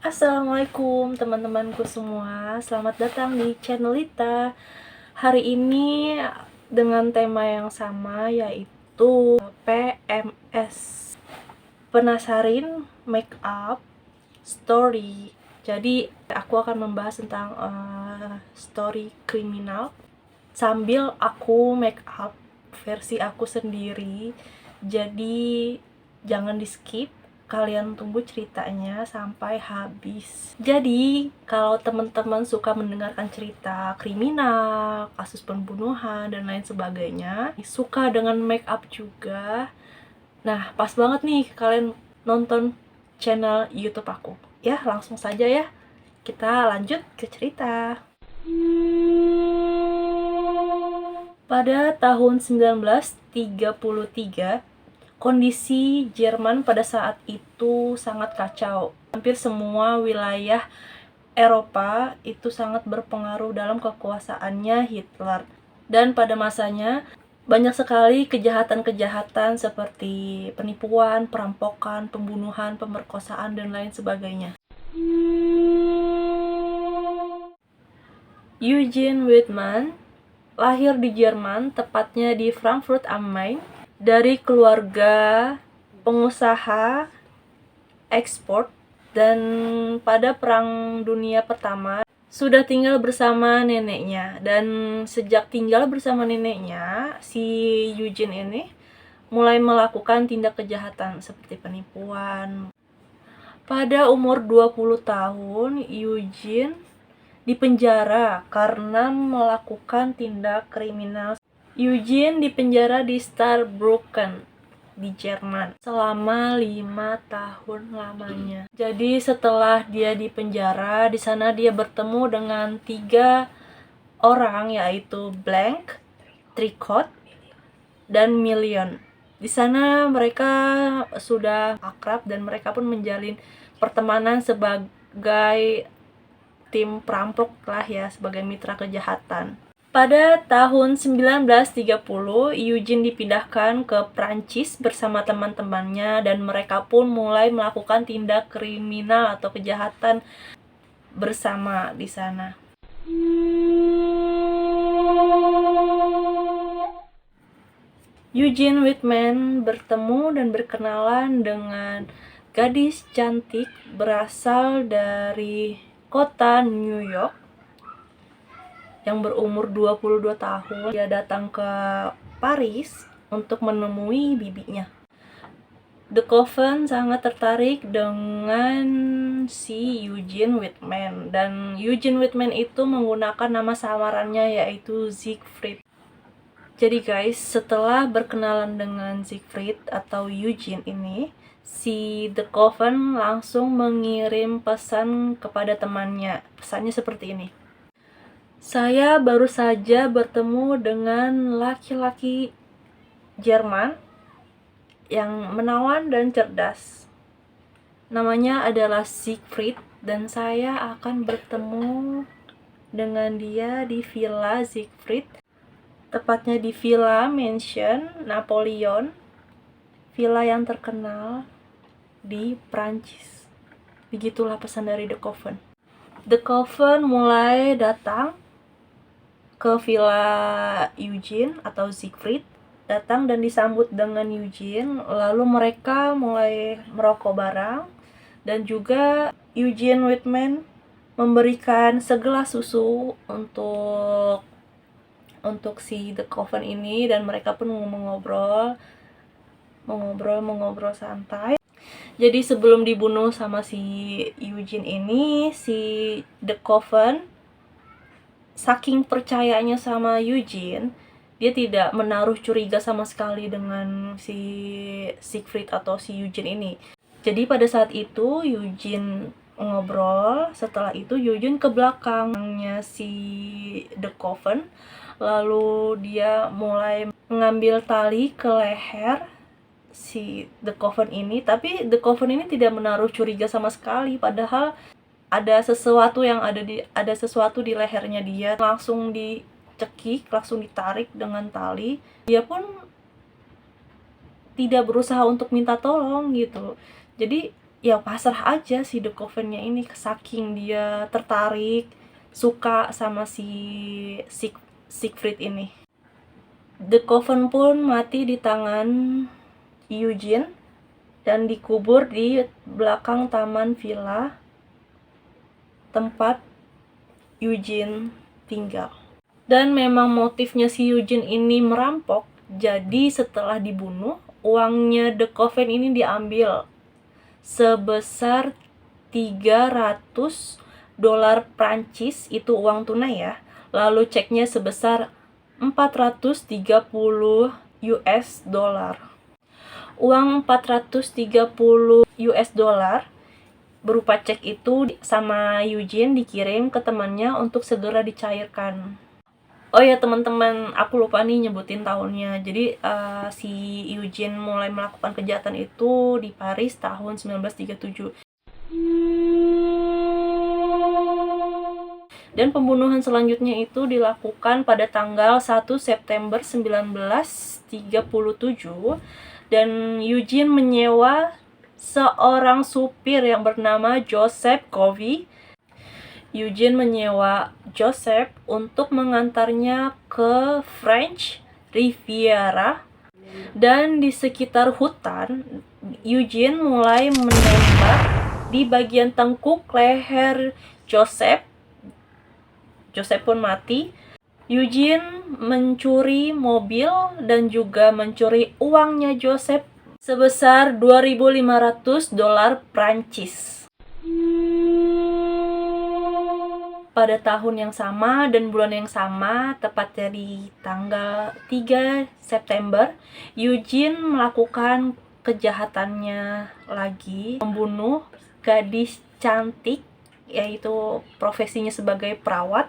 Assalamualaikum teman-temanku semua, selamat datang di channel Lita. Hari ini dengan tema yang sama, yaitu PMS, penasarin makeup story. Jadi aku akan membahas tentang story kriminal sambil aku makeup versi aku sendiri. Jadi jangan di skip, kalian tunggu ceritanya sampai habis. Jadi kalau teman-teman suka mendengarkan cerita kriminal, kasus pembunuhan dan lain sebagainya, suka dengan make up juga, nah pas banget nih kalian nonton channel YouTube aku. Ya, langsung saja ya, kita lanjut ke cerita. Pada tahun 1933, kondisi Jerman pada saat itu sangat kacau. Hampir semua wilayah Eropa itu sangat berpengaruh dalam kekuasaannya Hitler. Dan pada masanya banyak sekali kejahatan-kejahatan seperti penipuan, perampokan, pembunuhan, pemerkosaan, dan lain sebagainya. Eugene Wittmann lahir di Jerman, tepatnya di Frankfurt am Main, dari keluarga pengusaha ekspor, dan pada Perang Dunia Pertama sudah tinggal bersama neneknya. Dan sejak tinggal bersama neneknya, si Eugene ini mulai melakukan tindak kejahatan seperti penipuan. Pada umur 20 tahun, Eugene dipenjara karena melakukan tindak kriminal. Eugene dipenjara di Saarbrücken di Jerman selama 5 tahun lamanya. Jadi setelah dia dipenjara, di sana dia bertemu dengan 3 orang, yaitu Blank, Tricot, dan Million. Di sana mereka sudah akrab dan mereka pun menjalin pertemanan sebagai tim perampok lah ya, sebagai mitra kejahatan. Pada tahun 1930, Eugene dipindahkan ke Prancis bersama teman-temannya, dan mereka pun mulai melakukan tindak kriminal atau kejahatan bersama di sana. Eugene Wittmann bertemu dan berkenalan dengan gadis cantik berasal dari kota New York yang berumur 22 tahun. Dia datang ke Paris untuk menemui bibinya. De Koven sangat tertarik dengan si Eugene Wittmann, dan Eugene Wittmann itu menggunakan nama samarannya, yaitu Siegfried. Jadi guys, setelah berkenalan dengan Siegfried atau Eugene ini, si De Koven langsung mengirim pesan kepada temannya. Pesannya seperti ini: saya baru saja bertemu dengan laki-laki Jerman yang menawan dan cerdas. Namanya adalah Siegfried, dan saya akan bertemu dengan dia di Villa Siegfried, tepatnya di Villa Mansion Napoleon, villa yang terkenal di Prancis. Begitulah pesan dari De Koven. De Koven mulai datang ke Villa Eugene atau Siegfried, datang dan disambut dengan Eugene. Lalu mereka mulai merokok bareng, dan juga Eugene Wittmann memberikan segelas susu untuk si De Koven ini, dan mereka pun mengobrol santai. Jadi sebelum dibunuh sama si Eugene ini, si De Koven saking percayanya sama Eugene, dia tidak menaruh curiga sama sekali dengan si Siegfried atau si Eugene ini. Jadi pada saat itu Eugene ngobrol, setelah itu Eugene ke belakangnya si De Koven, lalu dia mulai mengambil tali ke leher si De Koven ini. Tapi De Koven ini tidak menaruh curiga sama sekali, padahal ada sesuatu di lehernya dia. Langsung dicekik, langsung ditarik dengan tali. Dia pun tidak berusaha untuk minta tolong gitu. Jadi ya pasrah aja si De Koven-nya ini, saking dia tertarik, suka sama si Siegfried ini. De Koven pun mati di tangan Eugene dan dikubur di belakang taman villa tempat Eugene tinggal. Dan memang motifnya si Eugene ini merampok, jadi setelah dibunuh, uangnya De Koven ini diambil sebesar 300 dolar Prancis, itu uang tunai ya. Lalu ceknya sebesar 430 US dollar. Uang 430 US dollar berupa cek itu sama Eugene dikirim ke temannya untuk segera dicairkan. Oh ya teman-teman, aku lupa nih nyebutin tahunnya. Jadi si Eugene mulai melakukan kejahatan itu di Paris tahun 1937. Dan pembunuhan selanjutnya itu dilakukan pada tanggal 1 September 1937. Dan Eugene menyewa seorang supir yang bernama Joseph Covey. Eugene menyewa Joseph untuk mengantarnya ke French Riviera, dan di sekitar hutan Eugene mulai menembak di bagian tengkuk leher Joseph. Joseph pun mati. Eugene mencuri mobil dan juga mencuri uangnya Joseph sebesar 2.500 dolar Prancis. Pada tahun yang sama dan bulan yang sama, tepatnya di tanggal 3 September, Eugene melakukan kejahatannya lagi, membunuh gadis cantik, yaitu profesinya sebagai perawat.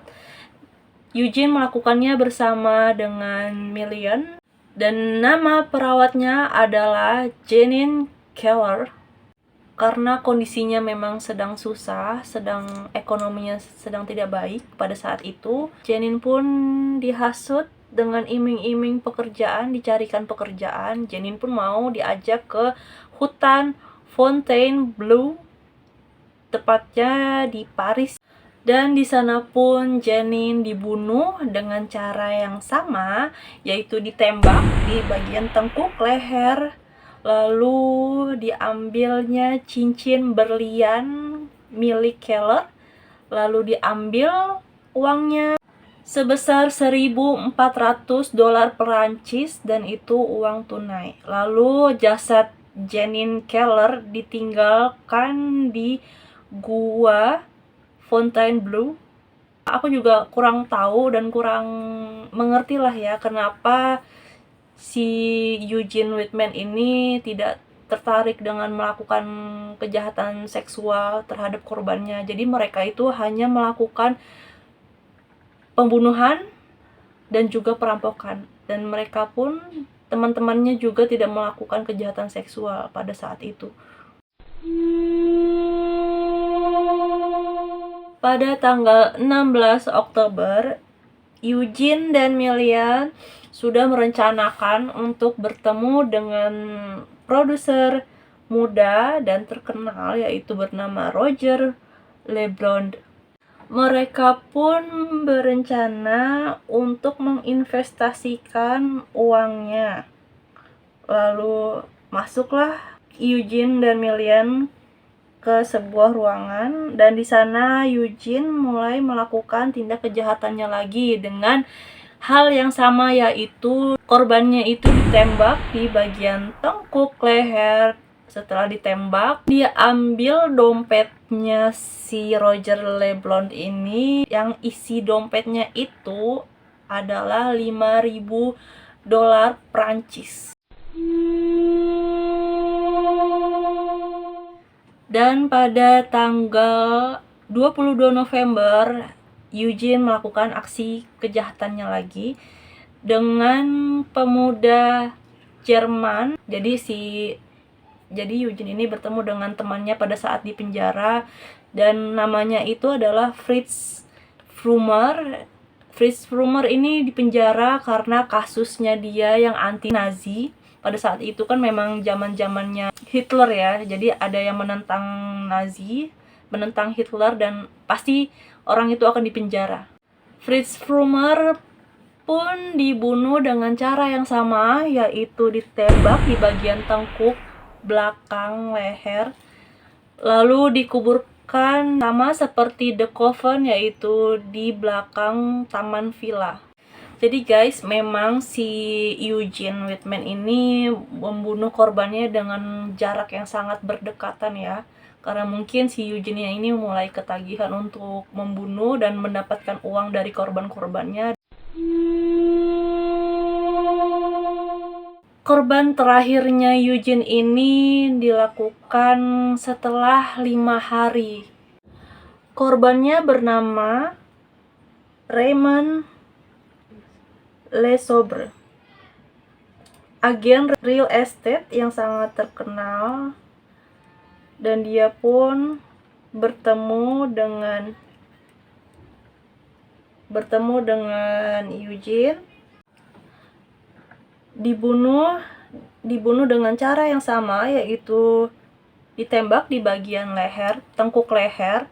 Eugene melakukannya bersama dengan Million, dan nama perawatnya adalah Janine Keller. Karena kondisinya memang sedang susah, ekonominya sedang tidak baik pada saat itu, Janine pun dihasut dengan iming-iming pekerjaan, dicarikan pekerjaan. Janine pun mau diajak ke hutan Fontainebleau, tepatnya di Paris. Dan di sana pun Janine dibunuh dengan cara yang sama, yaitu ditembak di bagian tengkuk leher. Lalu diambilnya cincin berlian milik Keller. Lalu diambil uangnya sebesar 1.400 dolar Perancis, dan itu uang tunai. Lalu jasad Janine Keller ditinggalkan di gua Fontainebleau. Aku juga kurang tahu dan kurang mengerti lah ya kenapa si Eugene Whitman ini tidak tertarik dengan melakukan kejahatan seksual terhadap korbannya. Jadi mereka itu hanya melakukan pembunuhan dan juga perampokan. Dan mereka pun, teman-temannya juga tidak melakukan kejahatan seksual pada saat itu. Pada tanggal 16 Oktober, Eugene dan Millian sudah merencanakan untuk bertemu dengan produser muda dan terkenal, yaitu bernama Roger LeBron. Mereka pun berencana untuk menginvestasikan uangnya. Lalu masuklah Eugene dan Millian ke sebuah ruangan, dan di sana Eugene mulai melakukan tindak kejahatannya lagi dengan hal yang sama, yaitu korbannya itu ditembak di bagian tengkuk leher. Setelah ditembak, dia ambil dompetnya si Roger LeBron ini, yang isi dompetnya itu adalah 5.000 dolar Prancis. Dan pada tanggal 22 November, Eugene melakukan aksi kejahatannya lagi dengan pemuda Jerman. Jadi Eugene ini bertemu dengan temannya pada saat di penjara, dan namanya itu adalah Fritz Frumer. Fritz Frumer ini dipenjara karena kasusnya dia yang anti-Nazi. pada saat itu kan memang zaman-zamannya Hitler ya, jadi ada yang menentang Nazi, menentang Hitler, dan pasti orang itu akan dipenjara. Fritz Frumer pun dibunuh dengan cara yang sama, yaitu ditembak di bagian tengkuk belakang leher, lalu dikuburkan sama seperti The Coven, yaitu di belakang taman villa. Jadi guys, memang si Eugene Whitman ini membunuh korbannya dengan jarak yang sangat berdekatan ya. Karena mungkin si Eugene ini mulai ketagihan untuk membunuh dan mendapatkan uang dari korban-korbannya. Korban terakhirnya Eugene ini dilakukan setelah 5 hari. Korbannya bernama Raymond Lesobre, agen real estate yang sangat terkenal, dan dia pun bertemu dengan Eugene, dibunuh dengan cara yang sama, yaitu ditembak di bagian leher, tengkuk leher,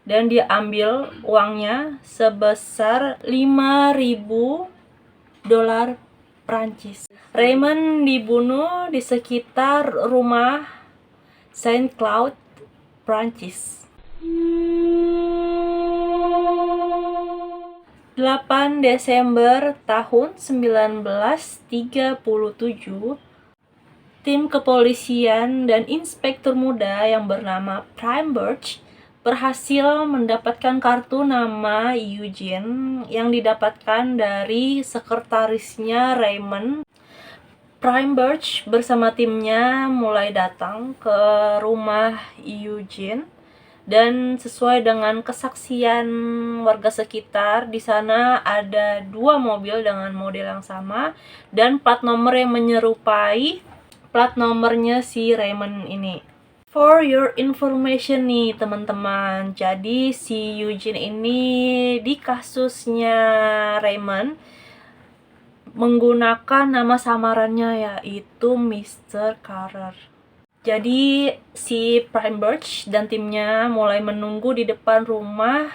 dan dia ambil uangnya sebesar 5.000 dolar Prancis. Raymond dibunuh di sekitar rumah Saint Cloud, Prancis. 8 Desember tahun 1937, tim kepolisian dan inspektur muda yang bernama Prime Birch berhasil mendapatkan kartu nama Eugene yang didapatkan dari sekretarisnya Raymond. Prime Birch bersama timnya mulai datang ke rumah Eugene, dan sesuai dengan kesaksian warga sekitar, di sana ada 2 mobil dengan model yang sama dan plat nomor yang menyerupai plat nomornya si Raymond ini. For your information nih teman-teman, jadi si Eugene ini di kasusnya Raymond menggunakan nama samarannya, yaitu Mr. Carter. Jadi si Prime Birch dan timnya mulai menunggu di depan rumah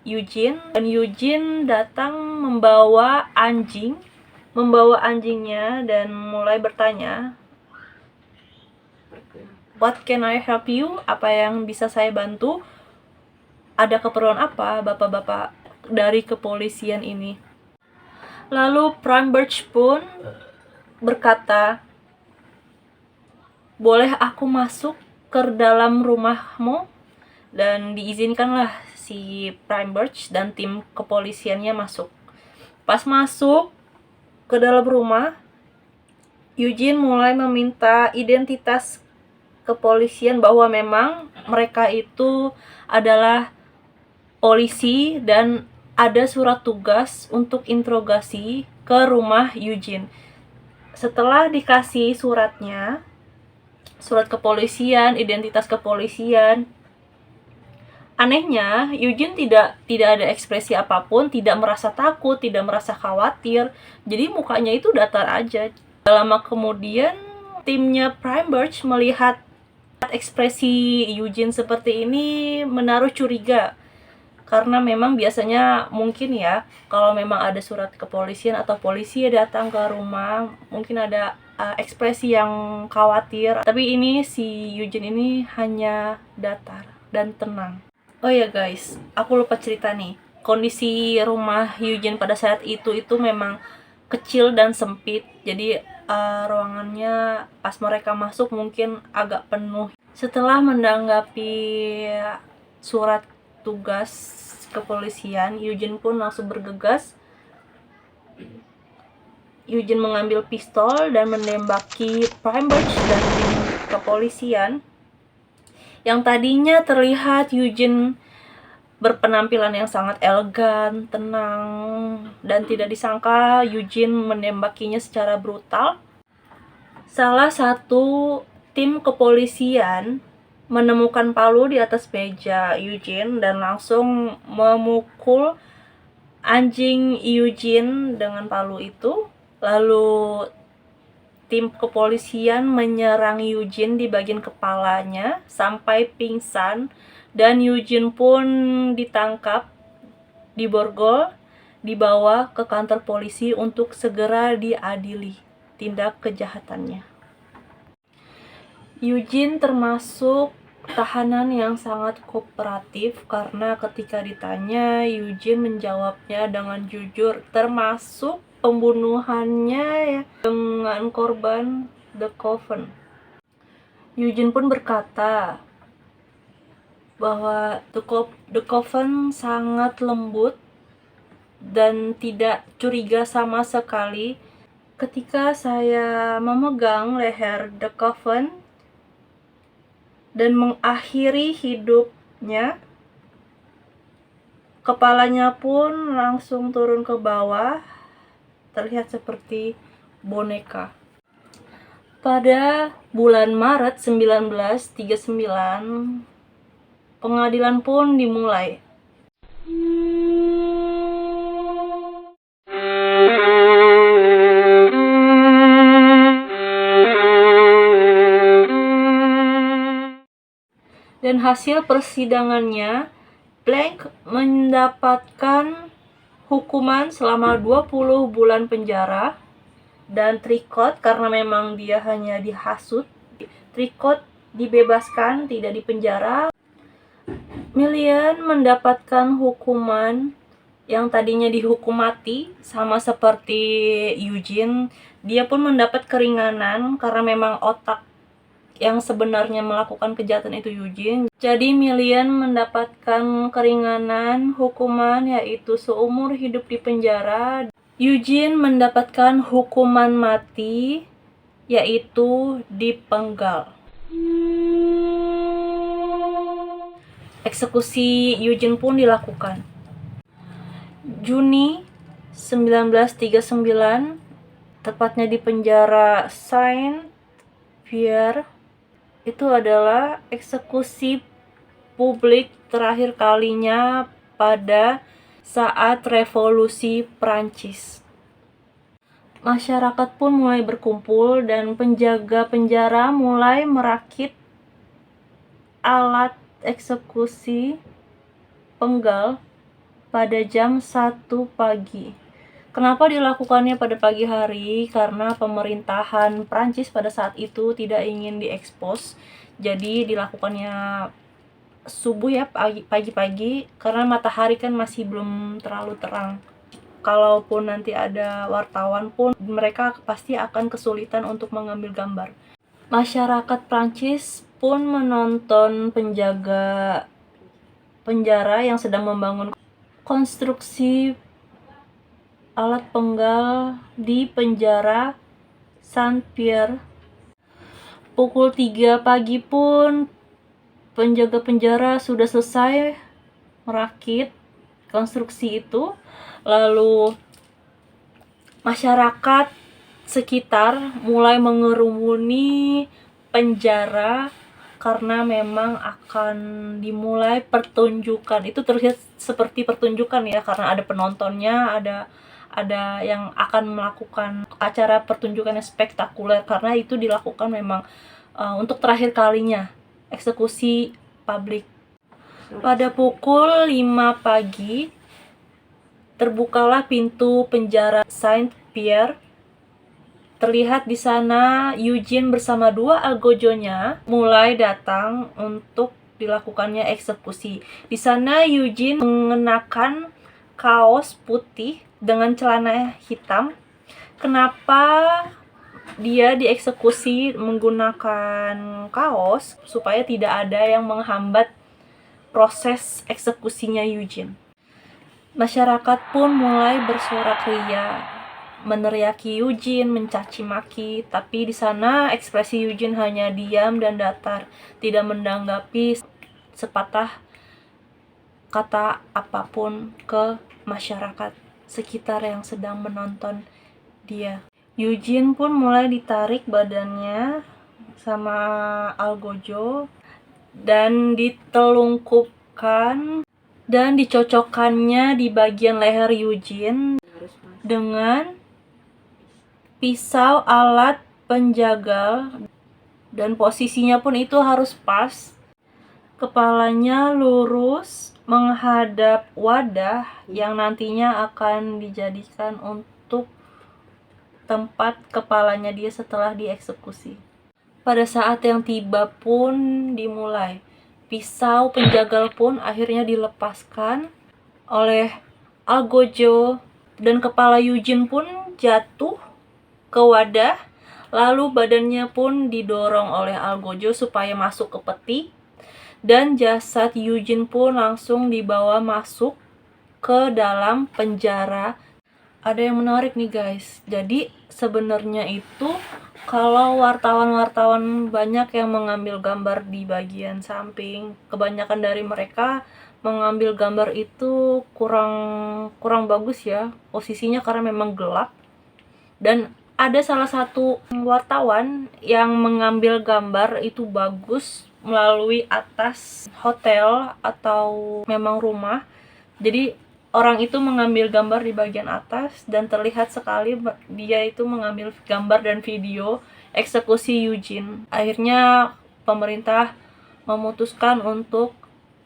Eugene, dan Eugene datang membawa anjingnya dan mulai bertanya, "What can I help you? Apa yang bisa saya bantu? Ada keperluan apa bapak-bapak dari kepolisian ini?" Lalu Prime Birch pun berkata, "Boleh aku masuk ke dalam rumahmu?" Dan diizinkanlah si Prime Birch dan tim kepolisiannya masuk. Pas masuk ke dalam rumah, Eugene mulai meminta identitas kepolisian bahwa memang mereka itu adalah polisi dan ada surat tugas untuk interogasi ke rumah Eugene. Setelah dikasih surat kepolisian, identitas kepolisian, anehnya Eugene tidak ada ekspresi apapun, tidak merasa takut, tidak merasa khawatir. Jadi mukanya itu datar aja. Lama kemudian timnya Prime Birch melihat ekspresi Eugene seperti ini menaruh curiga, karena memang biasanya mungkin ya kalau memang ada surat kepolisian atau polisi datang ke rumah, mungkin ada ekspresi yang khawatir, tapi ini si Eugene ini hanya datar dan tenang. Oh ya guys, aku lupa cerita nih, kondisi rumah Eugene pada saat itu memang kecil dan sempit, jadi ruangannya pas mereka masuk mungkin agak penuh. Setelah menanggapi surat tugas kepolisian, Eugene pun langsung bergegas. Eugene mengambil pistol dan menembaki Prime Birch dan tim kepolisian. Yang tadinya terlihat Eugene berpenampilan yang sangat elegan, tenang, dan tidak disangka Eugene menembakinya secara brutal. Salah satu tim kepolisian menemukan palu di atas meja Eugene dan langsung memukul anjing Eugene dengan palu itu. Lalu tim kepolisian menyerang Eugene di bagian kepalanya sampai pingsan, dan Eugene pun ditangkap, diborgol, dibawa ke kantor polisi untuk segera diadili tindak kejahatannya. Eugene termasuk tahanan yang sangat kooperatif karena ketika ditanya, Eugene menjawabnya dengan jujur, termasuk pembunuhannya ya, dengan korban The Coven. Eugene pun berkata bahwa The Coven sangat lembut dan tidak curiga sama sekali. Ketika saya memegang leher The Coven dan mengakhiri hidupnya, kepalanya pun langsung turun ke bawah, terlihat seperti boneka. Pada bulan Maret 1939, pengadilan pun dimulai. Dan hasil persidangannya, Blank mendapatkan hukuman selama 20 bulan penjara, dan Tricot, karena memang dia hanya dihasut, Tricot dibebaskan, tidak dipenjara. Millian mendapatkan hukuman yang tadinya dihukum mati, sama seperti Eugene. Dia pun mendapat keringanan karena memang otak yang sebenarnya melakukan kejahatan itu Eugene. Jadi Millian mendapatkan keringanan hukuman, yaitu seumur hidup di penjara. Eugene mendapatkan hukuman mati, yaitu dipenggal. Eksekusi Eugene pun dilakukan. Juni 1939, tepatnya di penjara Saint-Pierre, itu adalah eksekusi publik terakhir kalinya pada saat Revolusi Prancis. Masyarakat pun mulai berkumpul dan penjaga penjara mulai merakit alat eksekusi penggal pada jam 1 pagi. Kenapa dilakukannya pada pagi hari? Karena pemerintahan Prancis pada saat itu tidak ingin diekspos. Jadi dilakukannya subuh ya, pagi-pagi, karena matahari kan masih belum terlalu terang. Kalaupun nanti ada wartawan pun, mereka pasti akan kesulitan untuk mengambil gambar. Masyarakat Prancis pun menonton penjaga penjara yang sedang membangun konstruksi alat penggal di penjara Saint-Pierre. Pukul 3 pagi pun penjaga penjara sudah selesai merakit konstruksi itu. Lalu masyarakat sekitar mulai mengerumuni penjara karena memang akan dimulai pertunjukan. Itu terlihat seperti pertunjukan ya, karena ada penontonnya, ada yang akan melakukan acara pertunjukan yang spektakuler, karena itu dilakukan memang untuk terakhir kalinya eksekusi publik. Pada pukul 5 pagi terbukalah pintu penjara Saint-Pierre. Terlihat di sana Eugene bersama 2 algojonya mulai datang untuk dilakukannya eksekusi. Di sana Eugene mengenakan kaos putih dengan celana hitam. Kenapa dia dieksekusi menggunakan kaos? Supaya tidak ada yang menghambat proses eksekusinya Eugene. Masyarakat pun mulai bersorak ria, meneriaki Eugene, mencaci maki, tapi di sana ekspresi Eugene hanya diam dan datar, tidak menanggapi sepatah kata apapun ke masyarakat sekitar yang sedang menonton dia. Eugene pun mulai ditarik badannya sama algojo dan ditelungkupkan dan dicocokkannya di bagian leher Eugene dengan pisau alat penjaga, dan posisinya pun itu harus pas. Kepalanya lurus menghadap wadah yang nantinya akan dijadikan untuk tempat kepalanya dia setelah dieksekusi. Pada saat yang tiba pun dimulai. Pisau penjagal pun akhirnya dilepaskan oleh Algojo, dan kepala Eugene pun jatuh ke wadah, lalu badannya pun didorong oleh Algojo supaya masuk ke peti, dan jasad Eugene pun langsung dibawa masuk ke dalam penjara. Ada yang menarik nih guys, jadi sebenarnya itu kalau wartawan-wartawan banyak yang mengambil gambar di bagian samping, kebanyakan dari mereka mengambil gambar itu kurang bagus ya posisinya karena memang gelap. Dan ada salah satu wartawan yang mengambil gambar itu bagus melalui atas hotel atau memang rumah. Jadi orang itu mengambil gambar di bagian atas dan terlihat sekali dia itu mengambil gambar dan video eksekusi Eugene. Akhirnya pemerintah memutuskan untuk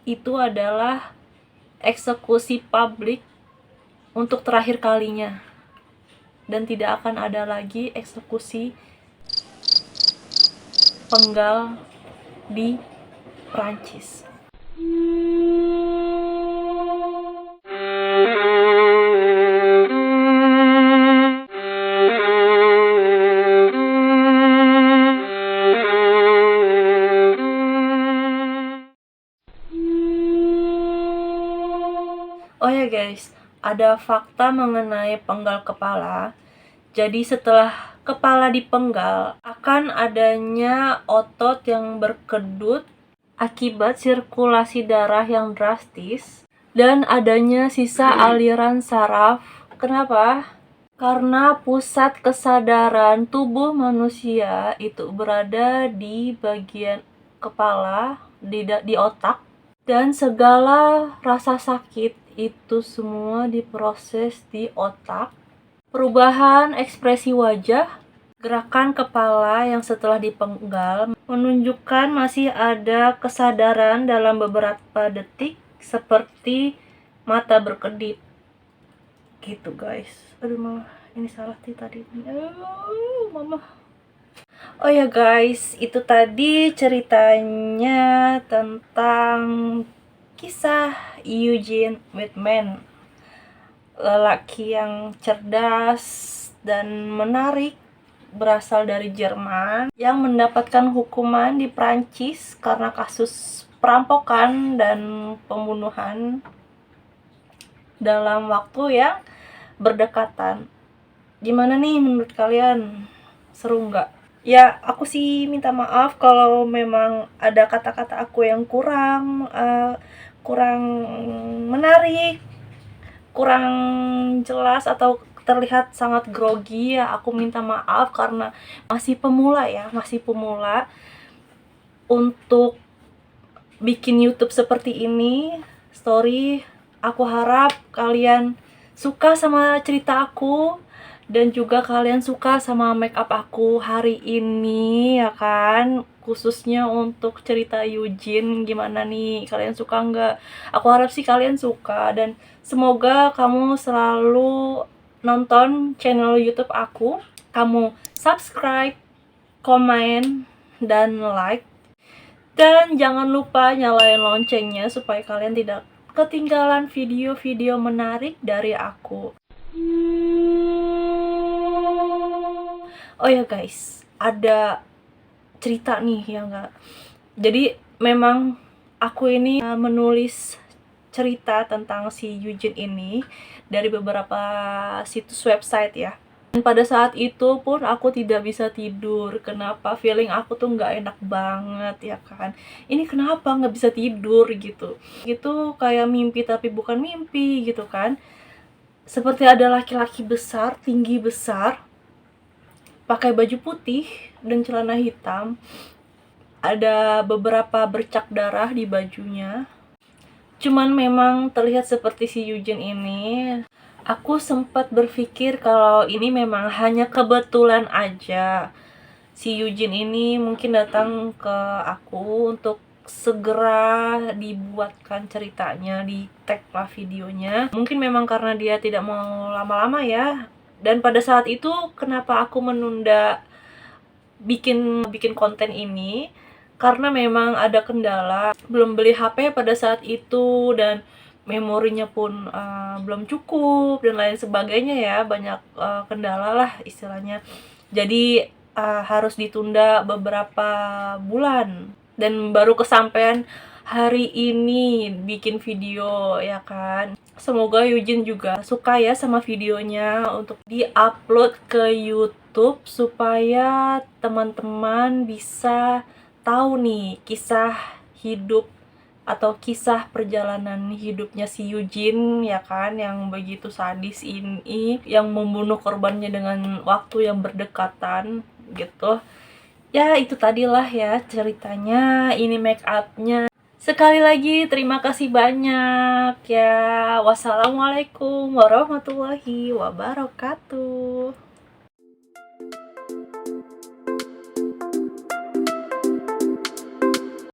itu adalah eksekusi publik untuk terakhir kalinya, dan tidak akan ada lagi eksekusi penggal di Prancis. Oh ya guys, ada fakta mengenai penggal kepala. Jadi setelah kepala dipenggal, akan adanya otot yang berkedut akibat sirkulasi darah yang drastis dan adanya sisa aliran saraf. Kenapa? Karena pusat kesadaran tubuh manusia itu berada di bagian kepala, di otak, dan segala rasa sakit itu semua diproses di otak. Perubahan ekspresi wajah, gerakan kepala yang setelah dipenggal menunjukkan masih ada kesadaran dalam beberapa detik, seperti mata berkedip gitu guys. Aduh mama, ini salah tadi. Mama. Oh ya guys, itu tadi ceritanya tentang kisah Eugene Whitman, lelaki yang cerdas dan menarik, berasal dari Jerman, yang mendapatkan hukuman di Prancis karena kasus perampokan dan pembunuhan dalam waktu yang berdekatan. Gimana nih menurut kalian? Seru nggak? Ya, aku sih minta maaf kalau memang ada kata-kata aku yang kurang menarik, kurang jelas, atau terlihat sangat grogi ya. Aku minta maaf karena masih pemula untuk bikin YouTube seperti ini, story. Aku harap kalian suka sama cerita aku dan juga kalian suka sama make up aku hari ini ya kan, khususnya untuk cerita Eugene. Gimana nih, kalian suka nggak? Aku harap sih kalian suka, dan semoga kamu selalu nonton channel YouTube aku, kamu subscribe, komen, dan like, dan jangan lupa nyalain loncengnya supaya kalian tidak ketinggalan video-video menarik dari aku. Oh ya guys, ada cerita nih ya nggak? Jadi memang aku ini menulis cerita tentang si Eugene ini dari beberapa situs website ya. Dan pada saat itu pun aku tidak bisa tidur. Kenapa? Feeling aku tuh nggak enak banget ya kan. Ini kenapa nggak bisa tidur gitu. Gitu kayak mimpi tapi bukan mimpi gitu kan. Seperti ada laki-laki besar, tinggi besar, pakai baju putih dan celana hitam. Ada beberapa bercak darah di bajunya. Cuman memang terlihat seperti si Eugene ini. Aku sempat berpikir kalau ini memang hanya kebetulan aja. si Eugene ini mungkin datang ke aku untuk segera dibuatkan ceritanya, di tag lah videonya. Mungkin memang karena dia tidak mau lama-lama ya. Dan pada saat itu kenapa aku menunda bikin konten ini, karena memang ada kendala, belum beli HP pada saat itu dan memorinya pun belum cukup dan lain sebagainya ya, banyak kendala lah istilahnya. Jadi harus ditunda beberapa bulan dan baru kesampaian hari ini bikin video ya kan. Semoga Eugene juga suka ya sama videonya untuk di-upload ke YouTube supaya teman-teman bisa tahu nih kisah hidup atau kisah perjalanan hidupnya si Eugene ya kan, yang begitu sadis ini, yang membunuh korbannya dengan waktu yang berdekatan gitu. Ya itu tadilah ya ceritanya, ini make upnya. Sekali lagi terima kasih banyak ya. Wassalamualaikum warahmatullahi wabarakatuh.